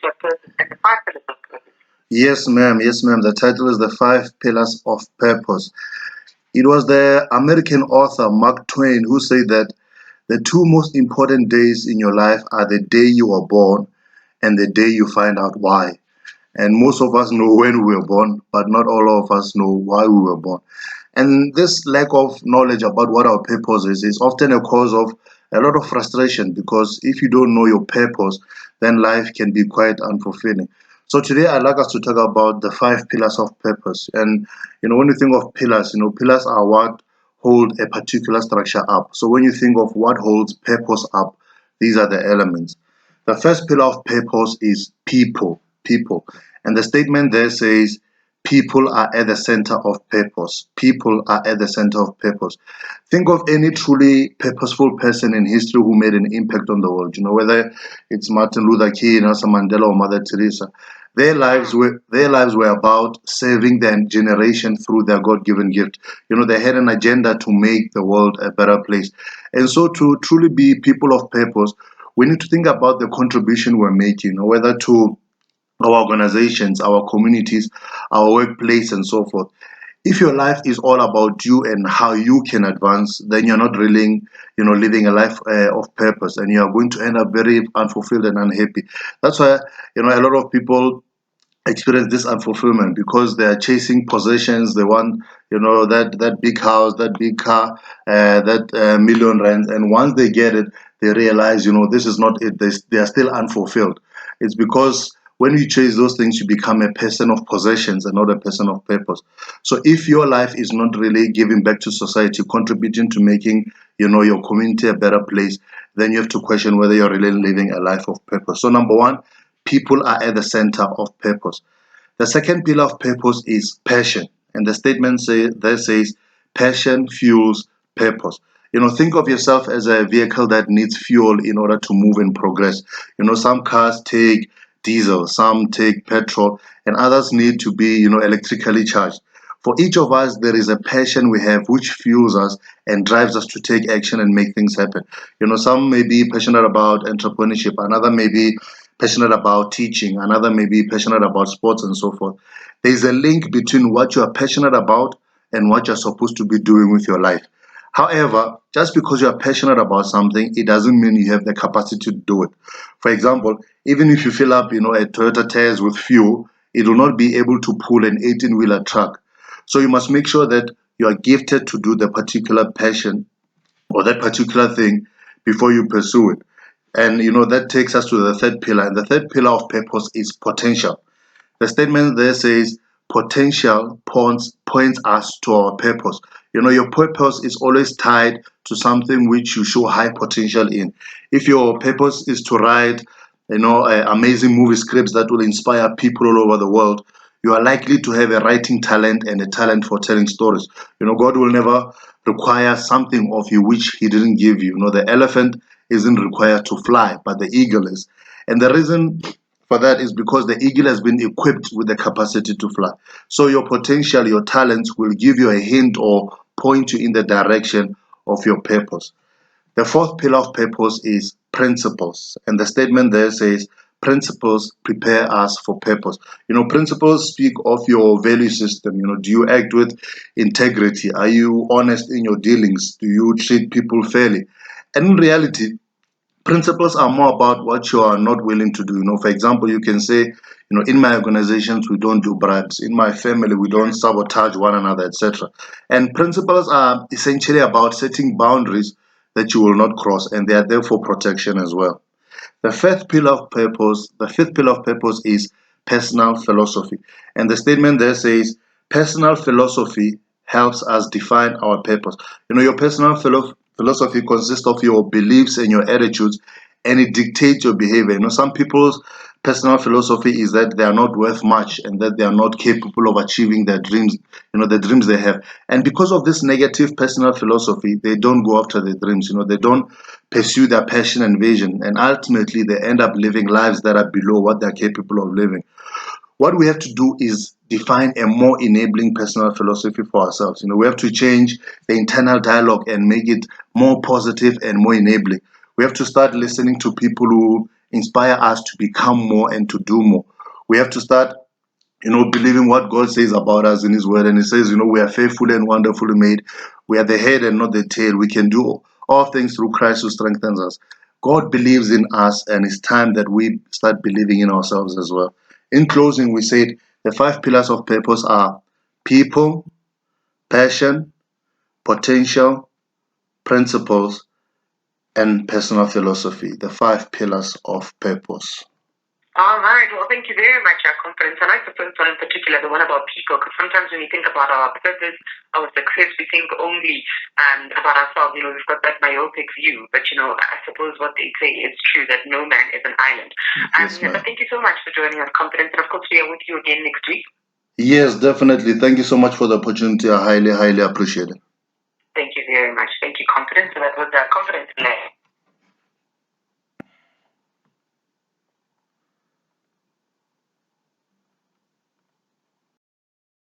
chapters and the 5 pillars of purpose. Yes, ma'am. Yes, ma'am. The title is The 5 Pillars of Purpose. It was the American author Mark Twain who said that the two most important days in your life are the day you were born and the day you find out why. And most of us know when we were born, but not all of us know why we were born. And this lack of knowledge about what our purpose is often a cause of a lot of frustration, because if you don't know your purpose, then life can be quite unfulfilling. So today I'd like us to talk about the 5 pillars of purpose. And when you think of pillars, pillars are what hold a particular structure up. So when you think of what holds purpose up, these are the elements. The first pillar of purpose is people. People. And the statement there says, people are at the center of purpose. People are at the center of purpose. Think of any truly purposeful person in history who made an impact on the world. Whether it's Martin Luther King, Nelson Mandela, or Mother Teresa. Their lives were about serving their generation through their God-given gift. They had an agenda to make the world a better place. And so to truly be people of purpose, we need to think about the contribution we're making, whether to our organizations, our communities, our workplace, and so forth. If your life is all about you and how you can advance, then you're not really, living a life of purpose, and you are going to end up very unfulfilled and unhappy. That's why, a lot of people experience this unfulfillment because they are chasing possessions. They want, that big house, that big car, that million rand, and once they get it, they realize, this is not it. They are still unfulfilled. It's because when you chase those things, you become a person of possessions and not a person of purpose. So if your life is not really giving back to society, contributing to making, your community a better place, then you have to question whether you're really living a life of purpose. So number one, people are at the center of purpose. The second pillar of purpose is passion. And the statement says, passion fuels purpose. Think of yourself as a vehicle that needs fuel in order to move and progress. Some cars take diesel, some take petrol, and others need to be, electrically charged. For each of us, there is a passion we have which fuels us and drives us to take action and make things happen. Some may be passionate about entrepreneurship, another may be passionate about teaching, another may be passionate about sports, and so forth. There is a link between what you are passionate about and what you're supposed to be doing with your life. However, just because you are passionate about something, it doesn't mean you have the capacity to do it. For example, even if you fill up, a Toyota tires with fuel, it will not be able to pull an 18-wheeler truck. So you must make sure that you are gifted to do the particular passion or that particular thing before you pursue it. And that takes us to the third pillar. And the third pillar of purpose is potential. The statement there says potential points us to our purpose. Your purpose is always tied to something which you show high potential in. If your purpose is to write, amazing movie scripts that will inspire people all over the world, you are likely to have a writing talent and a talent for telling stories. God will never require something of you which He didn't give you. The elephant isn't required to fly, but the eagle is. And the reason for that is because the eagle has been equipped with the capacity to fly. So your potential, your talents will give you a hint or point you in the direction of your purpose. The fourth pillar of purpose is principles. And the statement there says, principles prepare us for purpose. Principles speak of your value system. Do you act with integrity? Are you honest in your dealings? Do you treat people fairly? And in reality, principles are more about what you are not willing to do. For example, you can say, in my organizations, we don't do bribes. In my family, we don't sabotage one another, etc. And principles are essentially about setting boundaries that you will not cross, and they are there for protection as well. The fifth pillar of purpose is personal philosophy. And the statement there says, personal philosophy helps us define our purpose. Your personal philosophy consists of your beliefs and your attitudes, and it dictates your behavior. Some people's personal philosophy is that they are not worth much and that they are not capable of achieving their dreams, the dreams they have. And because of this negative personal philosophy, they don't go after their dreams. They don't pursue their passion and vision, and ultimately they end up living lives that are below what they're capable of living. What we have to do is define a more enabling personal philosophy for ourselves. We have to change the internal dialogue and make it more positive and more enabling. We have to start listening to people who inspire us to become more and to do more. We have to start, believing what God says about us in His Word. And He says, we are faithfully and wonderfully made. We are the head and not the tail. We can do all things through Christ who strengthens us. God believes in us, and it's time that we start believing in ourselves as well. In closing, we said the 5 pillars of purpose are people, passion, potential, principles, and personal philosophy. The 5 pillars of purpose. All right. Well, thank you very much, our conference. I like the first one in particular, the one about people, because sometimes when we think about our purpose, our success, we think only about ourselves. We've got that myopic view. But, I suppose what they say is true, that no man is an island. Yes, but thank you so much for joining us, Confidence. And, of course, we are with you again next week. Yes, definitely. Thank you so much for the opportunity. I highly, highly appreciate it. Thank you very much. Thank you, Confidence. So that was Confidence.